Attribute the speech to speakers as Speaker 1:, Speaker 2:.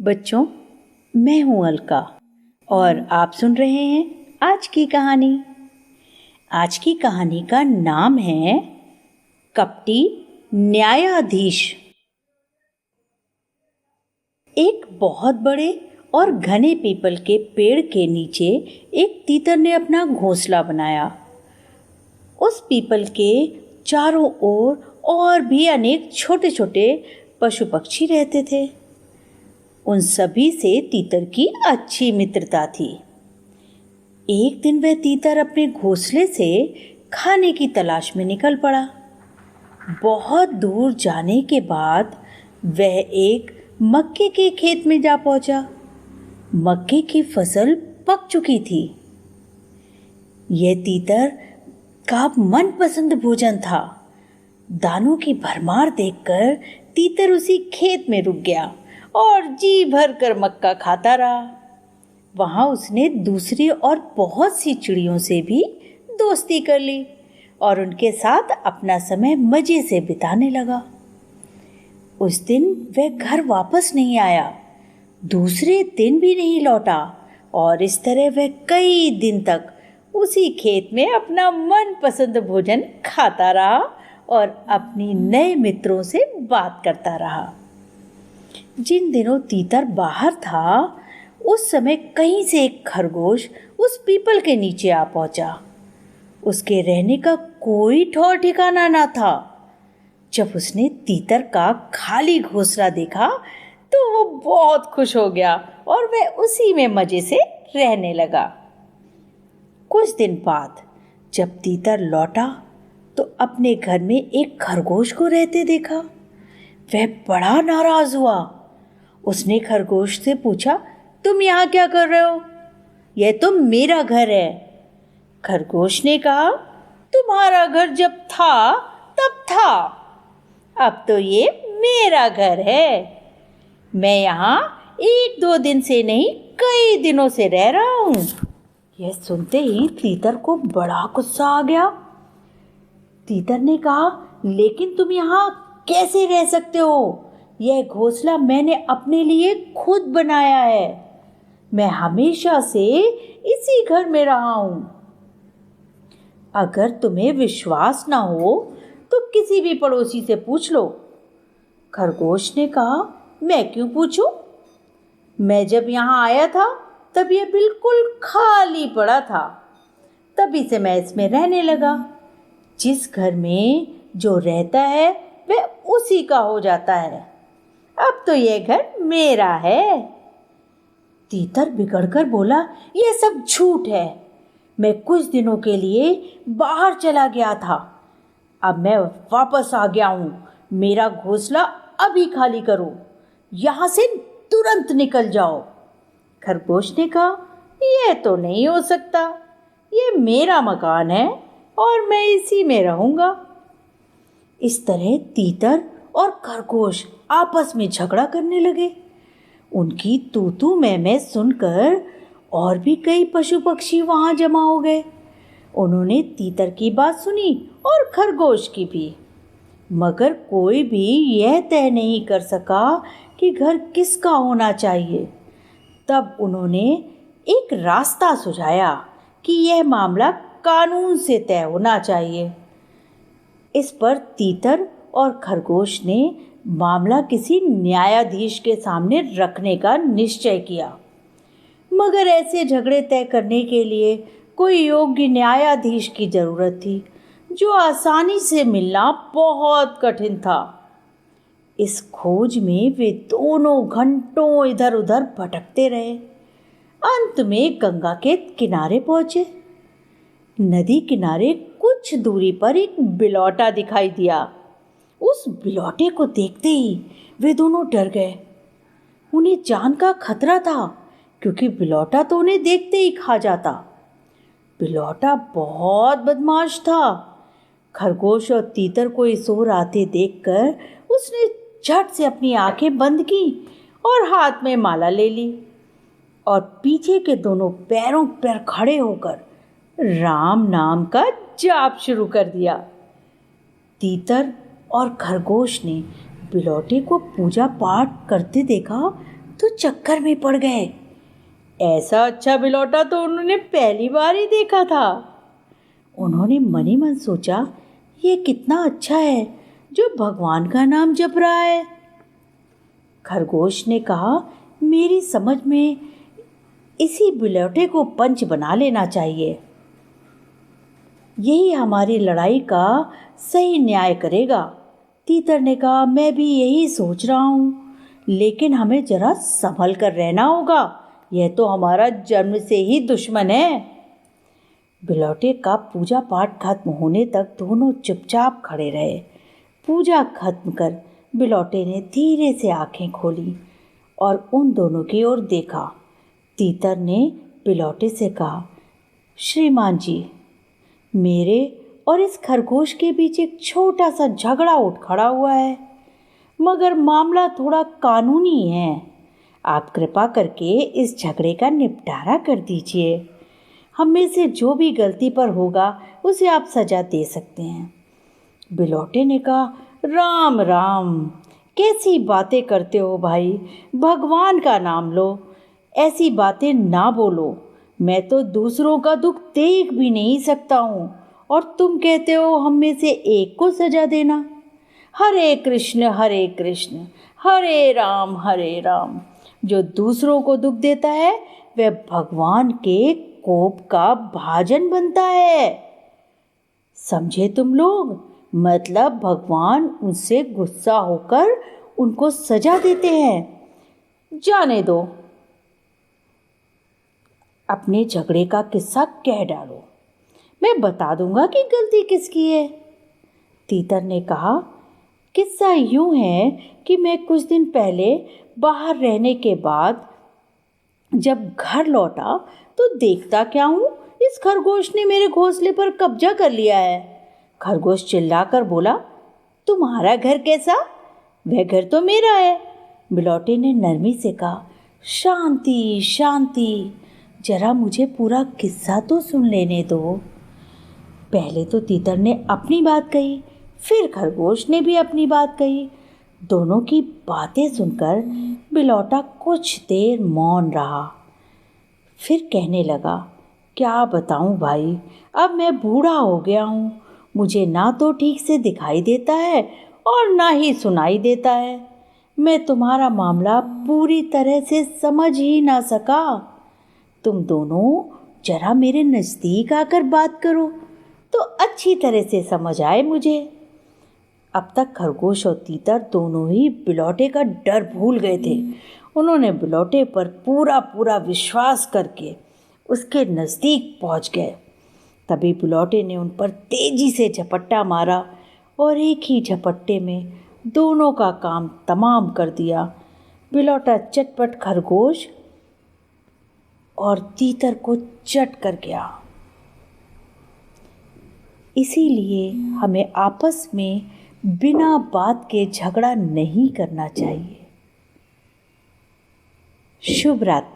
Speaker 1: बच्चों, मैं हूं अलका और आप सुन रहे हैं आज की कहानी। आज की कहानी का नाम है कपटी न्यायाधीश। एक बहुत बड़े और घने पीपल के पेड़ के नीचे एक तीतर ने अपना घोंसला बनाया। उस पीपल के चारों ओर और भी अनेक छोटे छोटे पशु पक्षी रहते थे। उन सभी से तीतर की अच्छी मित्रता थी। एक दिन वह तीतर अपने घोंसले से खाने की तलाश में निकल पड़ा। बहुत दूर जाने के बाद वह एक मक्के के खेत में जा पहुंचा। मक्के की फसल पक चुकी थी। यह तीतर का मनपसंद भोजन था। दानों की भरमार देखकर तीतर उसी खेत में रुक गया और जी भर कर मक्का खाता रहा। वहां उसने दूसरी और बहुत सी चिड़ियों से भी दोस्ती कर ली और उनके साथ अपना समय मजे से बिताने लगा। उस दिन वह घर वापस नहीं आया, दूसरे दिन भी नहीं लौटा और इस तरह वह कई दिन तक उसी खेत में अपना मनपसंद भोजन खाता रहा और अपनी नए मित्रों से बात करता रहा। जिन दिनों तीतर बाहर था, उस समय कहीं से एक खरगोश उस पीपल के नीचे आ पहुंचा। उसके रहने का कोई ठौर ठिकाना ना था। जब उसने तीतर का खाली घोंसला देखा तो वो बहुत खुश हो गया और वह उसी में मजे से रहने लगा। कुछ दिन बाद जब तीतर लौटा तो अपने घर में एक खरगोश को रहते देखा। वह बड़ा नाराज हुआ। उसने खरगोश से पूछा, तुम यहाँ क्या कर रहे हो? यह तो मेरा घर है। खरगोश ने कहा, तुम्हारा घर जब था तब था, अब तो ये मेरा घर है। मैं यहाँ 1-2 दिन से नहीं, कई दिनों से रह रहा हूँ। यह सुनते ही तीतर को बड़ा गुस्सा आ गया। तीतर ने कहा, लेकिन तुम यहाँ कैसे रह सकते हो? यह घोंसला मैंने अपने लिए खुद बनाया है। मैं हमेशा से इसी घर में रहा हूं। अगर तुम्हें विश्वास ना हो तो किसी भी पड़ोसी से पूछ लो। खरगोश ने कहा, मैं क्यों पूछूं? मैं जब यहाँ आया था तब यह बिल्कुल खाली पड़ा था, तभी से मैं इसमें रहने लगा। जिस घर में जो रहता है वह उसी का हो जाता है। अब तो यह घर मेरा है। तीतर बिगड़कर बोला, यह सब झूठ है। मैं कुछ दिनों के लिए बाहर चला गया था, अब मैं वापस आ गया हूँ। मेरा घोंसला अभी खाली करो, यहाँ से तुरंत निकल जाओ। खरगोश ने कहा, यह तो नहीं हो सकता, यह मेरा मकान है और मैं इसी में रहूँगा। इस तरह तीतर और खरगोश आपस में झगड़ा करने लगे। उनकी तू तू मैं सुनकर और भी कई पशु पक्षी वहां जमा हो गए। उन्होंने तीतर की बात सुनी और खरगोश की भी, मगर कोई भी यह तय नहीं कर सका कि घर किसका होना चाहिए। तब उन्होंने एक रास्ता सुझाया कि यह मामला कानून से तय होना चाहिए। इस पर तीतर और खरगोश ने मामला किसी न्यायाधीश के सामने रखने का निश्चय किया। मगर ऐसे झगड़े तय करने के लिए कोई योग्य न्यायाधीश की जरूरत थी, जो आसानी से मिलना बहुत कठिन था। इस खोज में वे दोनों घंटों इधर उधर भटकते रहे। अंत में गंगा के किनारे पहुंचे। नदी किनारे कुछ दूरी पर एक बिलौटा दिखाई दिया। उस बिलौटे को देखते ही वे दोनों डर गए। उन्हें जान का खतरा था, क्योंकि बिलौटा तो उन्हें देखते ही खा जाता। बिलौटा बहुत बदमाश था। खरगोश और तीतर को इस ओर आते देखकर उसने झट से अपनी आंखें बंद की और हाथ में माला ले ली और पीछे के दोनों पैरों पर खड़े होकर राम नाम का जाप शुरू कर दिया। तीतर और खरगोश ने बिलौटे को पूजा पाठ करते देखा तो चक्कर में पड़ गए। ऐसा अच्छा बिलौटा तो उन्होंने पहली बार ही देखा था। उन्होंने मन ही मन सोचा, ये कितना अच्छा है जो भगवान का नाम जप रहा है। खरगोश ने कहा, मेरी समझ में इसी बिलौटे को पंच बना लेना चाहिए। यही हमारी लड़ाई का सही न्याय करेगा। तीतर ने कहा, मैं भी यही सोच रहा हूँ, लेकिन हमें जरा संभल कर रहना होगा। यह तो हमारा जन्म से ही दुश्मन है। बिलौटे का पूजा पाठ खत्म होने तक दोनों चुपचाप खड़े रहे। पूजा खत्म कर बिलौटे ने धीरे से आंखें खोली और उन दोनों की ओर देखा। तीतर ने बिलौटे से कहा, श्रीमान जी, मेरे और इस खरगोश के बीच एक छोटा सा झगड़ा उठ खड़ा हुआ है, मगर मामला थोड़ा कानूनी है। आप कृपा करके इस झगड़े का निपटारा कर दीजिए। हम में से जो भी गलती पर होगा उसे आप सजा दे सकते हैं। बिलौटे ने कहा, राम राम, कैसी बातें करते हो भाई, भगवान का नाम लो, ऐसी बातें ना बोलो। मैं तो दूसरों का दुख देख भी नहीं सकता हूँ, और तुम कहते हो हम में से एक को सजा देना। हरे कृष्ण हरे राम। जो दूसरों को दुख देता है वह भगवान के कोप का भाजन बनता है। समझे तुम लोग? मतलब भगवान उनसे गुस्सा होकर उनको सजा देते हैं। जाने दो, अपने झगड़े का किस्सा कह डालो, मैं बता दूंगा कि गलती किसकी है। तीतर ने कहा, किस्सा यूं है कि मैं कुछ दिन पहले बाहर रहने के बाद जब घर लौटा तो देखता क्या हूँ, इस खरगोश ने मेरे घोंसले पर कब्जा कर लिया है। खरगोश चिल्लाकर बोला, तुम्हारा घर कैसा? वह घर तो मेरा है। बिलौटे ने नरमी से कहा, शांति शांति, जरा मुझे पूरा किस्सा तो सुन लेने दो। पहले तो तीतर ने अपनी बात कही, फिर खरगोश ने भी अपनी बात कही। दोनों की बातें सुनकर बिलौटा कुछ देर मौन रहा, फिर कहने लगा, क्या बताऊं भाई, अब मैं बूढ़ा हो गया हूँ। मुझे ना तो ठीक से दिखाई देता है और ना ही सुनाई देता है। मैं तुम्हारा मामला पूरी तरह से समझ ही ना सका। तुम दोनों जरा मेरे नज़दीक आकर बात करो तो अच्छी तरह से समझ आए मुझे। अब तक खरगोश और तीतर दोनों ही बिलौटे का डर भूल गए थे। उन्होंने बिलौटे पर पूरा विश्वास करके उसके नज़दीक पहुंच गए। तभी बिलौटे ने उन पर तेजी से झपट्टा मारा और एक ही झपट्टे में दोनों का काम तमाम कर दिया। बिलौटा चटपट खरगोश और तीतर को चट कर गया। इसीलिए हमें आपस में बिना बात के झगड़ा नहीं करना चाहिए। शुभ रात्रि।